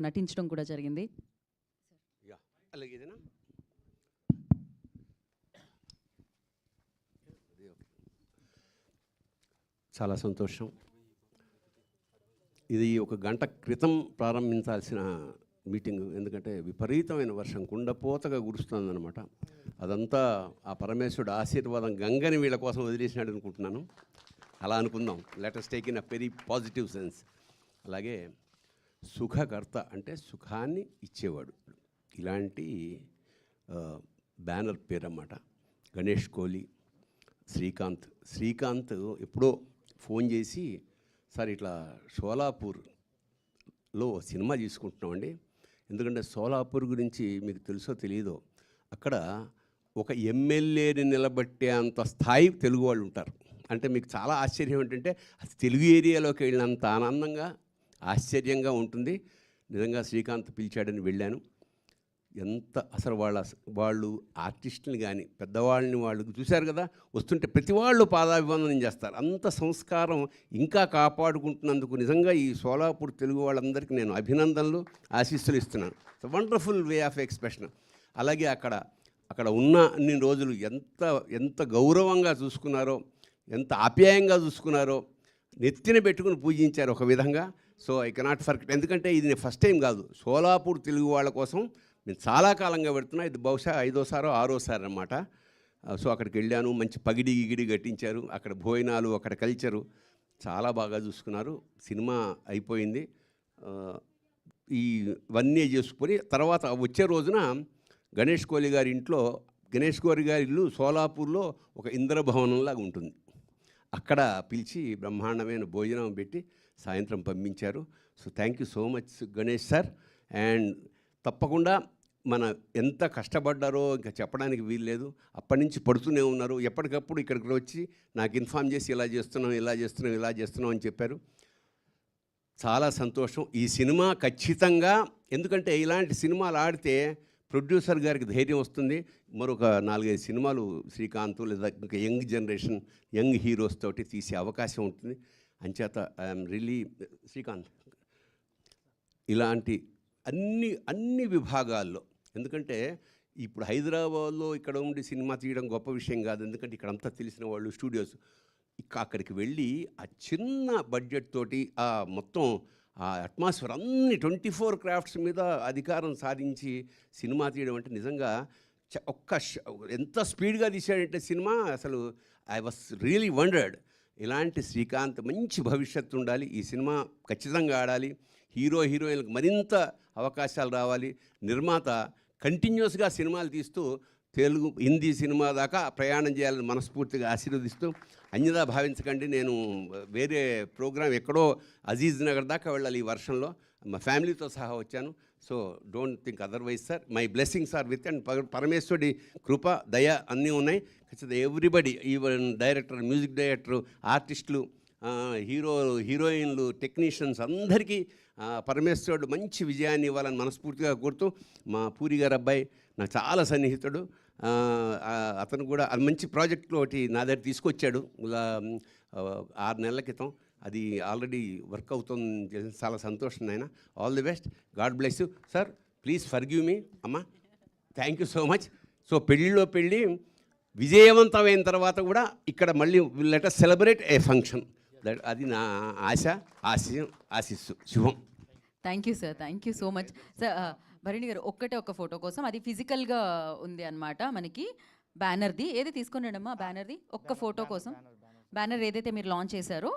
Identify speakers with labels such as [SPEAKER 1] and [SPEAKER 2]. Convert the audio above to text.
[SPEAKER 1] నటించడం కూడా జరిగింది.
[SPEAKER 2] అలాగే ఏదైనా చాలా సంతోషం. ఇది ఒక గంట క్రితం ప్రారంభించాల్సిన మీటింగు, ఎందుకంటే విపరీతమైన వర్షం కుండపోతగా కురుస్తుందన్నమాట. అదంతా ఆ పరమేశ్వరుడు ఆశీర్వాదం గంగని వీళ్ళ కోసం వదిలేసినాడు అనుకుంటున్నాను. అలా అనుకుందాం, letters take in a very positive sense. అలాగే సుఖకర్త అంటే సుఖాన్ని ఇచ్చేవాడు, ఇలాంటి బ్యానర్ పేరు అన్నమాట. గణేష్ కోహ్లీ, శ్రీకాంత్ ఎప్పుడో ఫోన్ చేసి, సార్ ఇట్లా షోలాపూర్లో సినిమా తీసుకుంటున్నామండి, ఎందుకంటే షోలాపూర్ గురించి మీకు తెలుసో తెలియదో, అక్కడ ఒక ఎమ్మెల్యేని నిలబెట్టే అంత స్థాయి తెలుగు వాళ్ళు ఉంటారు. అంటే మీకు చాలా ఆశ్చర్యం ఏంటంటే అది తెలుగు ఏరియాలోకి వెళ్ళినంత ఆనందంగా ఆశ్చర్యంగా ఉంటుంది. నిజంగా శ్రీకాంత్ పిలిచాడని వెళ్ళాను. ఎంత అసలు వాళ్ళు ఆర్టిస్టుని కానీ పెద్దవాళ్ళని వాళ్ళు చూశారు కదా, వస్తుంటే ప్రతి వాళ్ళు పాదాభివందనం చేస్తారు. అంత సంస్కారం ఇంకా కాపాడుకుంటున్నందుకు నిజంగా ఈ షోలాపూర్ తెలుగు వాళ్ళందరికీ నేను అభినందనలు, ఆశీస్సులు ఇస్తున్నాను. Wonderful way of expression. అలాగే అక్కడ ఉన్న అన్ని రోజులు ఎంత గౌరవంగా చూసుకున్నారో, ఎంత ఆప్యాయంగా చూసుకున్నారో, నెత్తిన పెట్టుకుని పూజించారు ఒక విధంగా. సో ఐ కెనాట్ ఫర్గెట్, ఎందుకంటే ఇది ఫస్ట్ టైం కాదు, షోలాపూర్ తెలుగు వాళ్ళ కోసం నేను చాలా కాలంగా పెడుతున్నా. ఇది బహుశా 5వ సారో 6వ సారి అన్నమాట. సో అక్కడికి వెళ్ళాను, మంచి పగిడి గిగిడి కట్టించారు, అక్కడ భోజనాలు, అక్కడ కల్చరు చాలా బాగా చూసుకున్నారు. సినిమా అయిపోయింది, ఇవన్నీ చేసుకొని తర్వాత వచ్చే రోజున గణేష్ కోహ్లీ గారి ఇంట్లో, గణేష్ కోహ్లీ గారి ఇల్లు షోలాపూర్లో ఒక ఇంద్రభవనంలాగా ఉంటుంది, అక్కడ పిలిచి బ్రహ్మాండమైన భోజనం పెట్టి సాయంత్రం పంపించారు. So thank you so much Ganesh sir. And తప్పకుండా మన ఎంత కష్టపడ్డారో ఇంకా చెప్పడానికి వీల్లేదు. అప్పటి నుంచి పడుతూనే ఉన్నారు, ఎప్పటికప్పుడు ఇక్కడికి వచ్చి నాకు ఇన్ఫామ్ చేసి ఇలా చేస్తున్నాం అని చెప్పారు. చాలా సంతోషం. ఈ సినిమా ఖచ్చితంగా, ఎందుకంటే ఇలాంటి సినిమాలు ఆడితే ప్రొడ్యూసర్ గారికి ధైర్యం వస్తుంది, మరొక 4-5 సినిమాలు శ్రీకాంత్ లేదా ఇంకా యంగ్ జనరేషన్ యంగ్ హీరోస్ తోటి తీసే అవకాశం ఉంటుంది. అంచేత ఐఎమ్ రియలీ శ్రీకాంత్ ఇలాంటి అన్ని విభాగాల్లో, ఎందుకంటే ఇప్పుడు హైదరాబాద్లో ఇక్కడ ఉండి సినిమా తీయడం గొప్ప విషయం కాదు, ఎందుకంటే ఇక్కడ అంతా తెలిసిన వాళ్ళు స్టూడియోస్. అక్కడికి వెళ్ళి ఆ చిన్న బడ్జెట్ తోటి ఆ మొత్తం ఆ అట్మాస్ఫియర్ అన్ని 24 క్రాఫ్ట్స్ మీద అధికారం సాధించి సినిమా తీయడం అంటే నిజంగా ఎంత స్పీడ్గా తీశాడంటే సినిమా, అసలు ఐ వాస్ రియలీ వండర్డ్. ఇలాంటి శ్రీకాంత్ మంచి భవిష్యత్తు ఉండాలి, ఈ సినిమా ఖచ్చితంగా ఆడాలి, హీరోయిన్లకు మరింత అవకాశాలు రావాలి, నిర్మాత కంటిన్యూస్గా సినిమాలు తీస్తూ తెలుగు హిందీ సినిమా దాకా ప్రయాణం చేయాలని మనస్ఫూర్తిగా ఆశీర్వదిస్తూ, అన్యదా భావించకండి, నేను వేరే ప్రోగ్రాం ఎక్కడో అజీజ్ నగర్ దాకా వెళ్ళాలి ఈ వర్షంలో, మా ఫ్యామిలీతో సహా వచ్చాను. So don't think otherwise sir, my blessings are with, and పరమేశ్వరుడి కృప దయ అన్నీ ఉన్నాయి. ఖచ్చితంగా everybody, even director, music director, ఆర్టిస్టులు, హీరోయిన్లు, టెక్నీషియన్స్ అందరికీ పరమేశ్వరుడు మంచి విజయాన్ని ఇవ్వాలని మనస్ఫూర్తిగా కోరుతూ, మా పూరి గారు అబ్బాయి నాకు చాలా సన్నిహితుడు, అతను కూడా అది మంచి ప్రాజెక్టులో ఒకటి నా దగ్గర తీసుకొచ్చాడు 6 నెలల క్రితం, అది ఆల్రెడీ వర్క్ అవుతుంది, చాలా సంతోషం నాయన. All the best, God bless you sir, please forgive me అమ్మా, thank you so much. So పెళ్ళిలో పెళ్ళి విజయవంతమైన తర్వాత కూడా ఇక్కడ మళ్ళీ let us celebrate a function, అది నా ఆశిస్సు శుభం.
[SPEAKER 1] Thank you sir, thank you so much sir. Bharani గారు ఒక ఫోటో కోసం, అది ఫిజికల్గా ఉంది అనమాట మనకి, బ్యానర్ది ఏది తీసుకున్నాడమ్మా, బ్యానర్ది ఒక్క ఫోటో కోసం, బ్యానర్ ఏదైతే మీరు లాంచ్ చేశారో